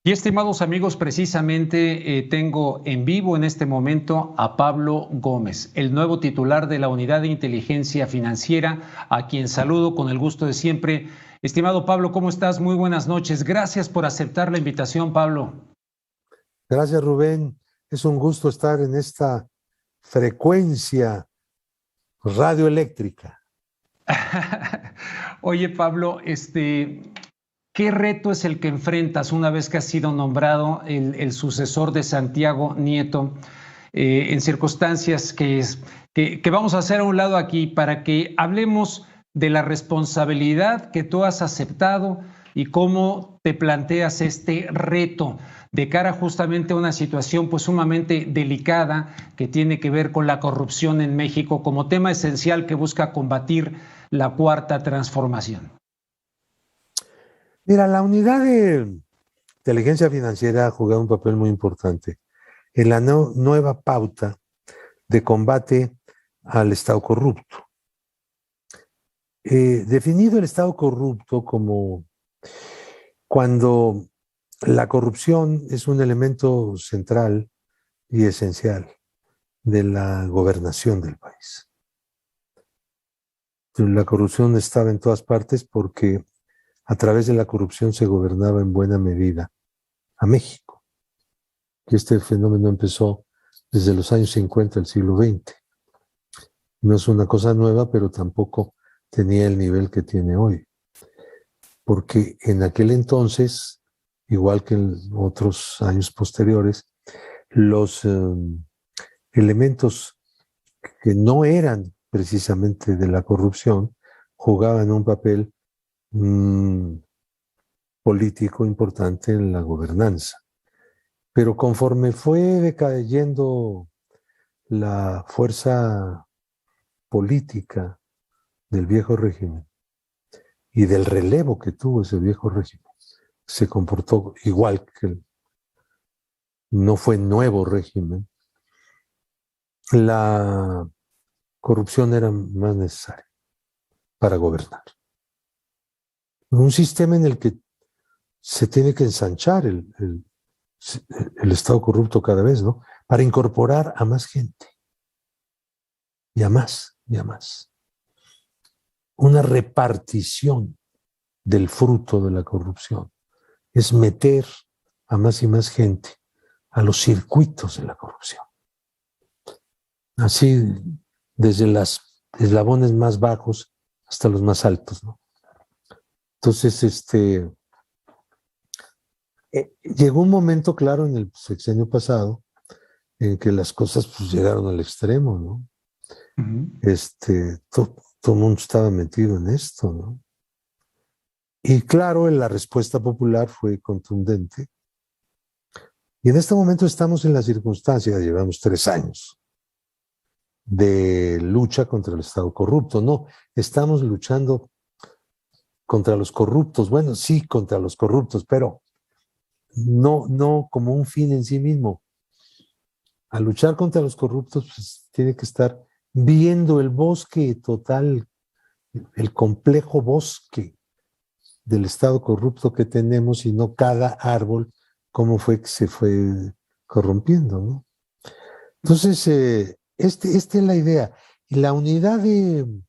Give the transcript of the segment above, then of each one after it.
Y estimados amigos, precisamente tengo en vivo en este momento a Pablo Gómez, el nuevo titular de la Unidad de Inteligencia Financiera, a quien saludo con el gusto de siempre. Estimado Pablo, ¿cómo estás? Muy buenas noches. Gracias por aceptar la invitación, Pablo. Gracias, Rubén. Es un gusto estar en esta frecuencia radioeléctrica. Oye, Pablo, ¿qué reto es el que enfrentas una vez que has sido nombrado el sucesor de Santiago Nieto en circunstancias que vamos a hacer a un lado aquí para que hablemos de la responsabilidad que tú has aceptado y cómo te planteas este reto de cara justamente a una situación pues sumamente delicada que tiene que ver con la corrupción en México como tema esencial que busca combatir la cuarta transformación? Mira, la unidad de inteligencia financiera ha jugado un papel muy importante en la nueva pauta de combate al Estado corrupto. Definido el Estado corrupto como cuando la corrupción es un elemento central y esencial de la gobernación del país. La corrupción estaba en todas partes porque a través de la corrupción se gobernaba en buena medida a México, que este fenómeno empezó desde los años 50 del siglo XX. No es una cosa nueva, pero tampoco tenía el nivel que tiene hoy, porque en aquel entonces, igual que en otros años posteriores, los elementos que no eran precisamente de la corrupción jugaban un papel político importante en la gobernanza. Pero conforme fue decayendo la fuerza política del viejo régimen y del relevo que tuvo ese viejo régimen, se comportó igual que no fue nuevo régimen, la corrupción era más necesaria para gobernar. Un sistema en el que se tiene que ensanchar el Estado corrupto cada vez, ¿no? Para incorporar a más gente y a más y a más. Una repartición del fruto de la corrupción es meter a más y más gente a los circuitos de la corrupción. Así, desde los eslabones más bajos hasta los más altos, ¿no? Entonces, llegó un momento, claro, en el sexenio pasado, en que las cosas pues, llegaron al extremo, ¿no? Todo el mundo estaba metido en esto, ¿no? Y claro, la respuesta popular fue contundente. Y en este momento estamos en la circunstancia, llevamos 3 años de lucha contra el Estado corrupto. No, estamos luchando contra los corruptos. Bueno, sí, contra los corruptos, pero no como un fin en sí mismo. Al luchar contra los corruptos, pues, tiene que estar viendo el bosque total, el complejo bosque del Estado corrupto que tenemos y no cada árbol, cómo fue que se fue corrompiendo, ¿no? Entonces, esta es la idea. Y la unidad de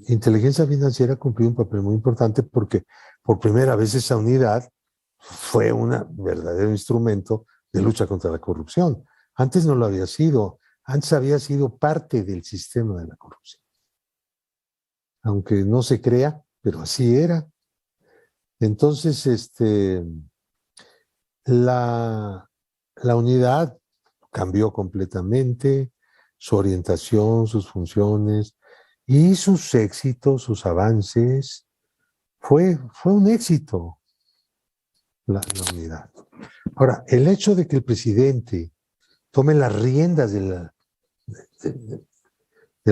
inteligencia financiera cumplió un papel muy importante porque por primera vez esa unidad fue un verdadero instrumento de lucha contra la corrupción. Antes no lo había sido. Antes había sido parte del sistema de la corrupción. Aunque no se crea, pero así era. Entonces, la unidad cambió completamente su orientación, sus funciones y sus éxitos, sus avances. Fue un éxito la unidad. Ahora, el hecho de que el presidente tome las riendas del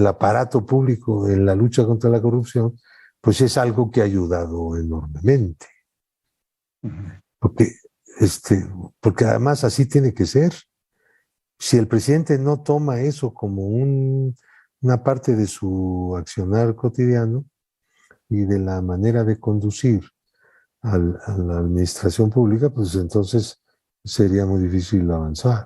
aparato público en la lucha contra la corrupción, pues es algo que ha ayudado enormemente. Porque, porque además así tiene que ser. Si el presidente no toma eso como una parte de su accionar cotidiano y de la manera de conducir a la administración pública, pues entonces sería muy difícil avanzar.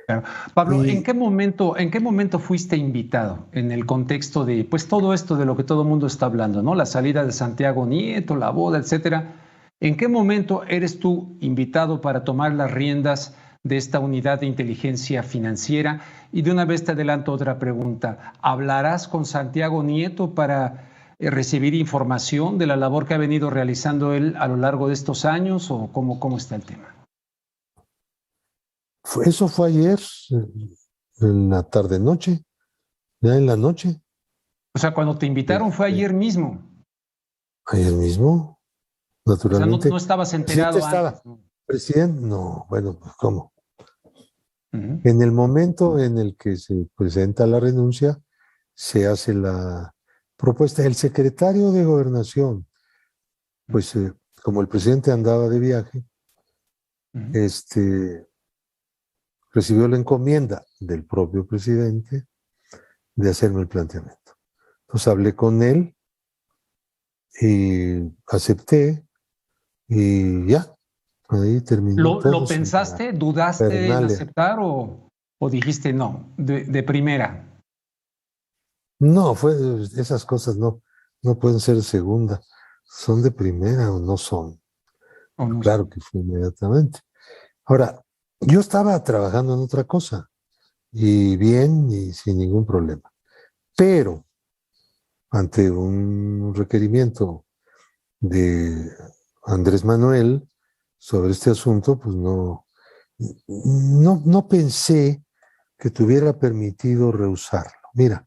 Claro. Pablo, Y en qué momento fuiste invitado en el contexto de, pues, todo esto de lo que todo el mundo está hablando, ¿no? La salida de Santiago Nieto, la boda, etcétera. ¿En qué momento eres tú invitado para tomar las riendas de esta unidad de inteligencia financiera? Y de una vez te adelanto otra pregunta. ¿Hablarás con Santiago Nieto para recibir información de la labor que ha venido realizando él a lo largo de estos años o cómo está el tema? eso fue ayer, en la tarde-noche, ya en la noche. O sea, cuando te invitaron fue Este, ayer mismo. ayer mismo, O sea, naturalmente. no estabas ¿El presidente enterado estaba? antes, ¿no? ¿Presidente? No, bueno, pues, ¿cómo? Ujú. En el momento en el que se presenta la renuncia, se hace la propuesta. El secretario de Gobernación, pues como el presidente andaba de viaje, Ujú. este, recibió la encomienda del propio presidente de hacerme el planteamiento. Entonces hablé con él y acepté y ya, ahí terminó todo ¿Lo sin pensaste? ¿Dudaste en parafernalia. aceptar o dijiste no, de primera? No, esas cosas no pueden ser de segunda, son de primera o no son. ¿O no Claro son? que fue inmediatamente. Ahora, yo estaba trabajando en otra cosa y bien y sin ningún problema, pero ante un requerimiento de Andrés Manuel sobre este asunto, pues no pensé que tuviera permitido rehusarlo. Mira,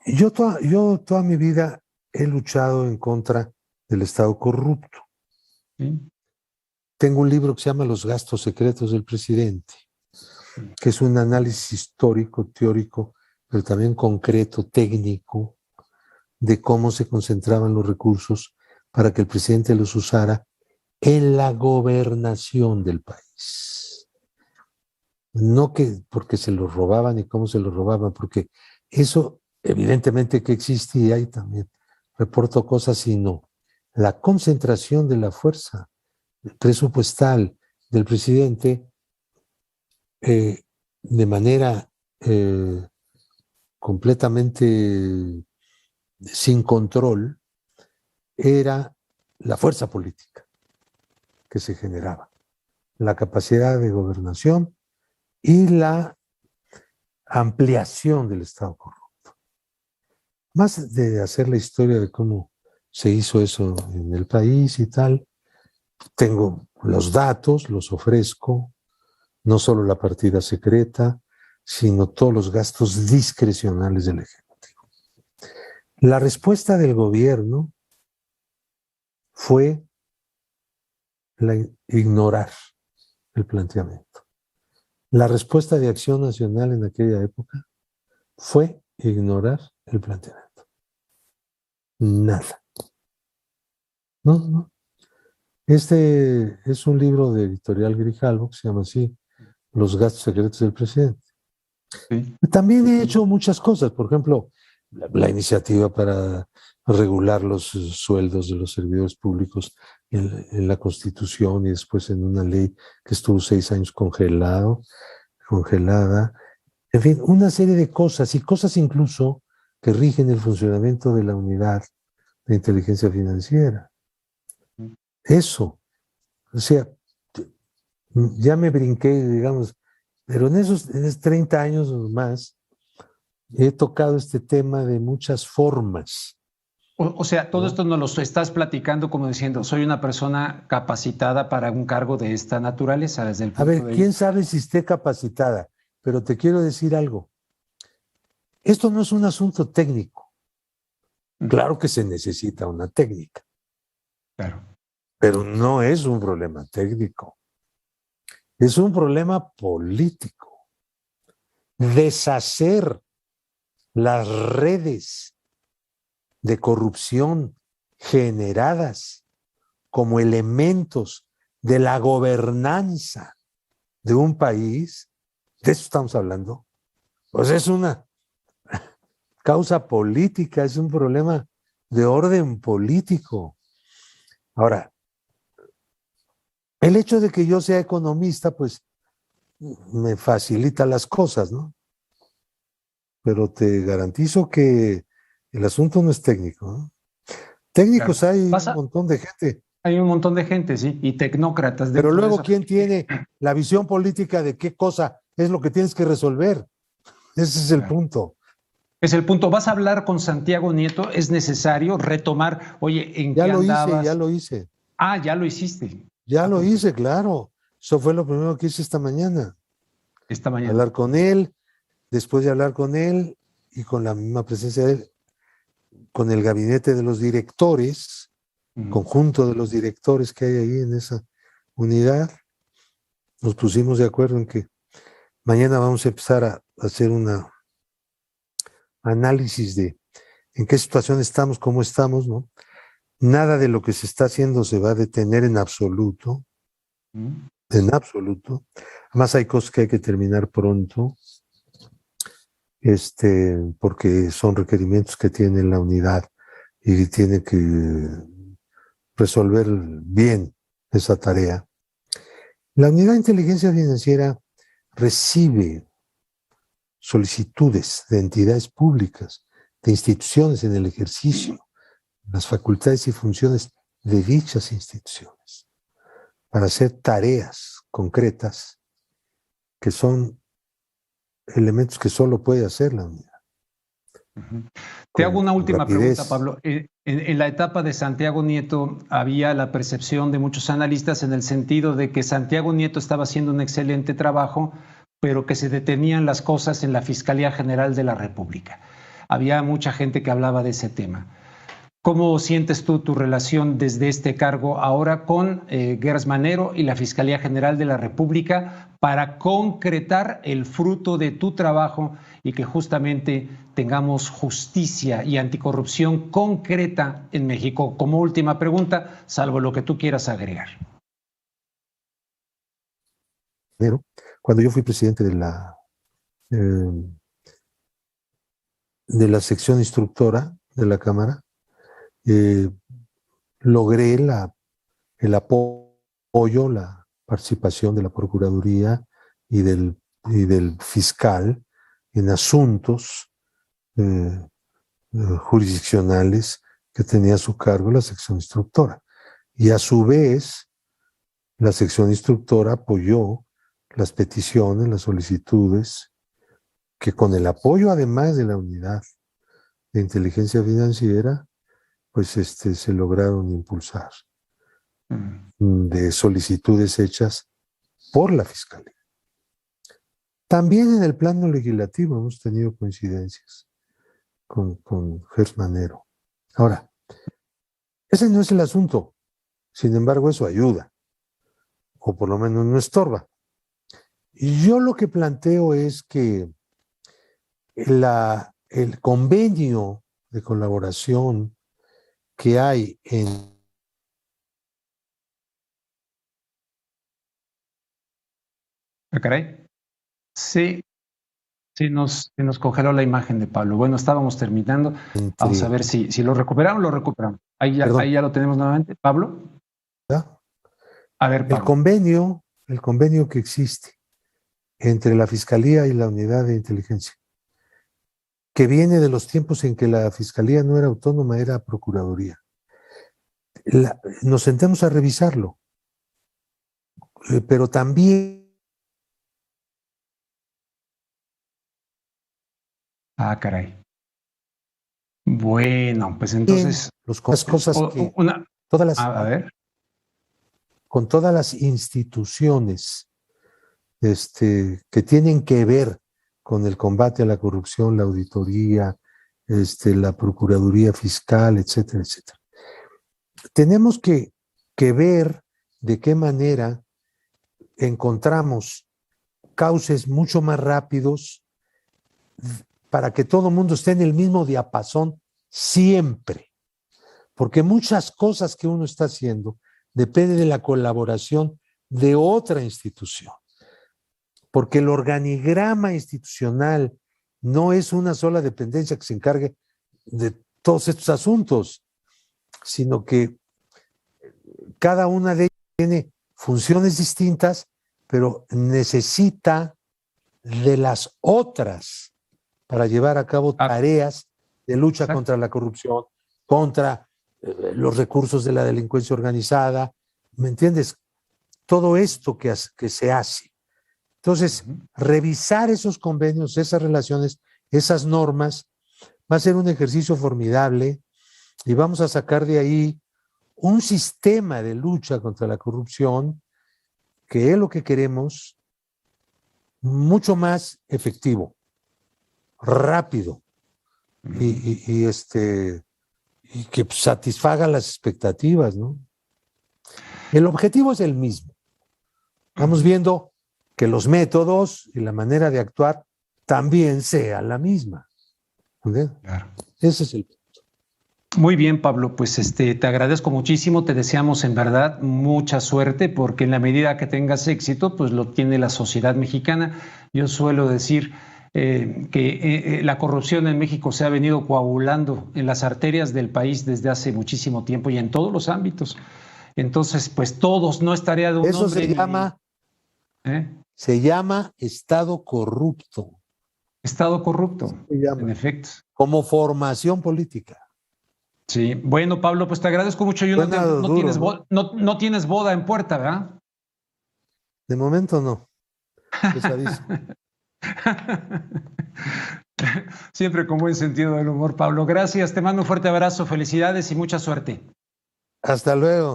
yo toda mi vida he luchado en contra del Estado corrupto. ¿Sí? Tengo un libro que se llama Los gastos secretos del presidente, que es un análisis histórico, teórico, pero también concreto, técnico, de cómo se concentraban los recursos para que el presidente los usara en la gobernación del país. No que porque se los robaban y cómo se los robaban, porque eso evidentemente que existía y también reporto cosas, sino la concentración de la fuerza presupuestal del presidente de manera completamente sin control era la fuerza política que se generaba, la capacidad de gobernación y la ampliación del Estado corrupto. Más de hacer la historia de cómo se hizo eso en el país y tal, tengo los datos, los ofrezco, no solo la partida secreta, sino todos los gastos discrecionales del Ejecutivo. La respuesta del gobierno fue ignorar el planteamiento. La respuesta de Acción Nacional en aquella época fue ignorar el planteamiento. Nada. No. Este es un libro de Editorial Grijalvo que se llama así, Los gastos secretos del presidente. Sí. También he hecho muchas cosas, por ejemplo, la iniciativa para regular los sueldos de los servidores públicos en la Constitución y después en una ley que estuvo 6 años congelada. En fin, una serie de cosas y cosas incluso que rigen el funcionamiento de la unidad de inteligencia financiera. Eso, o sea, ya me brinqué, digamos, pero en esos 30 años o más he tocado este tema de muchas formas. O sea, todo ¿No? esto nos lo estás platicando como diciendo, soy una persona capacitada para un cargo de esta naturaleza desde el A punto ver, de quién vista. sabe si esté capacitada, pero te quiero decir algo. Esto no es un asunto técnico. Claro que se necesita una técnica, Claro. pero no es un problema técnico. Es un problema político. Deshacer las redes de corrupción generadas como elementos de la gobernanza de un país, de eso estamos hablando, pues es una causa política, es un problema de orden político. Ahora, el hecho de que yo sea economista, pues me facilita las cosas, ¿no? Pero te garantizo que el asunto no es técnico, ¿no? Claro. Técnicos hay un montón de gente, Hay un montón de gente, sí, y tecnócratas pero dentro de luego, eso. ¿quién tiene la visión política de qué cosa es lo que tienes que resolver? Ese es el Claro. punto. Es el punto. ¿Vas a hablar con Santiago Nieto? ¿Es necesario retomar? Oye, ¿en Ya qué lo hice, andabas? ya lo hice. Ah, ya lo hiciste. Ya Ah, lo perfecto. hice, claro. Eso fue lo primero que hice esta mañana. Esta mañana. Hablar con él, después de hablar con él y con la misma presencia de él, con el gabinete de los directores, conjunto de los directores que hay ahí en esa unidad, nos pusimos de acuerdo en que mañana vamos a empezar a hacer un análisis de en qué situación estamos, cómo estamos, ¿no? Nada de lo que se está haciendo se va a detener en absoluto, en absoluto. Además hay cosas que hay que terminar pronto, porque son requerimientos que tiene la unidad y tiene que resolver bien esa tarea. La unidad de inteligencia financiera recibe solicitudes de entidades públicas, de instituciones en el ejercicio, las facultades y funciones de dichas instituciones, para hacer tareas concretas que son elementos que solo puede hacer la unidad. Te hago una Con última pregunta, rapidez. Pablo. En la etapa de Santiago Nieto había la percepción de muchos analistas en el sentido de que Santiago Nieto estaba haciendo un excelente trabajo, pero que se detenían las cosas en la Fiscalía General de la República. Había mucha gente que hablaba de ese tema. ¿Cómo sientes tú tu relación desde este cargo ahora con Gers Manero y la Fiscalía General de la República para concretar el fruto de tu trabajo y que justamente tengamos justicia y anticorrupción concreta en México? Como última pregunta, salvo lo que tú quieras agregar. Cuando yo fui presidente de la sección instructora de la Cámara, logré el apoyo, la participación de la Procuraduría y del fiscal en asuntos jurisdiccionales que tenía a su cargo la sección instructora. Y a su vez, la sección instructora apoyó las peticiones, las solicitudes, que con el apoyo además de la unidad de inteligencia financiera, pues se lograron impulsar, de solicitudes hechas por la Fiscalía. También en el plano legislativo hemos tenido coincidencias con Gers Manero. Ahora, ese no es el asunto. Sin embargo, eso ayuda, o por lo menos no estorba. Y yo lo que planteo es que el convenio de colaboración que hay en... ¿Ah, caray? Sí, se nos congeló la imagen de Pablo. Bueno, estábamos terminando. Vamos a entre, ver si lo recuperamos, lo recuperamos. perdón, Ahí ya lo tenemos nuevamente. Pablo. ¿verdad? A ver, El Pablo. convenio, el convenio que existe entre la Fiscalía y la Unidad de Inteligencia, que viene de los tiempos en que la Fiscalía no era autónoma, era Procuraduría. Nos sentamos a revisarlo, pero también... Ah, caray. Bueno, pues entonces, Las cosas que todas las, a ver. con todas las instituciones que tienen que ver con el combate a la corrupción, la auditoría, la Procuraduría Fiscal, etcétera, etcétera. Tenemos que ver de qué manera encontramos cauces mucho más rápidos para que todo el mundo esté en el mismo diapasón siempre. Porque muchas cosas que uno está haciendo dependen de la colaboración de otra institución. Porque el organigrama institucional no es una sola dependencia que se encargue de todos estos asuntos, sino que cada una de ellas tiene funciones distintas, pero necesita de las otras para llevar a cabo tareas de lucha contra la corrupción, contra los recursos de la delincuencia organizada, ¿me entiendes? Todo esto que se hace. Entonces, revisar esos convenios, esas relaciones, esas normas, va a ser un ejercicio formidable y vamos a sacar de ahí un sistema de lucha contra la corrupción que es lo que queremos, mucho más efectivo, rápido y que satisfaga las expectativas, ¿no? El objetivo es el mismo. Estamos viendo que los métodos y la manera de actuar también sea la misma. ¿Entiendes? Claro. Ese es el punto. Muy bien, Pablo, pues te agradezco muchísimo, te deseamos en verdad mucha suerte, porque en la medida que tengas éxito, pues lo tiene la sociedad mexicana. Yo suelo decir que la corrupción en México se ha venido coagulando en las arterias del país desde hace muchísimo tiempo y en todos los ámbitos. Entonces, pues todos, no es tarea de un Eso hombre. Se llama Estado corrupto. Estado corrupto, en efecto. Como formación política. Sí, bueno, Pablo, pues te agradezco mucho. No tienes boda en puerta, ¿verdad? De momento no. Pesadísimo. Siempre con buen sentido del humor, Pablo. Gracias, te mando un fuerte abrazo, felicidades y mucha suerte. Hasta luego.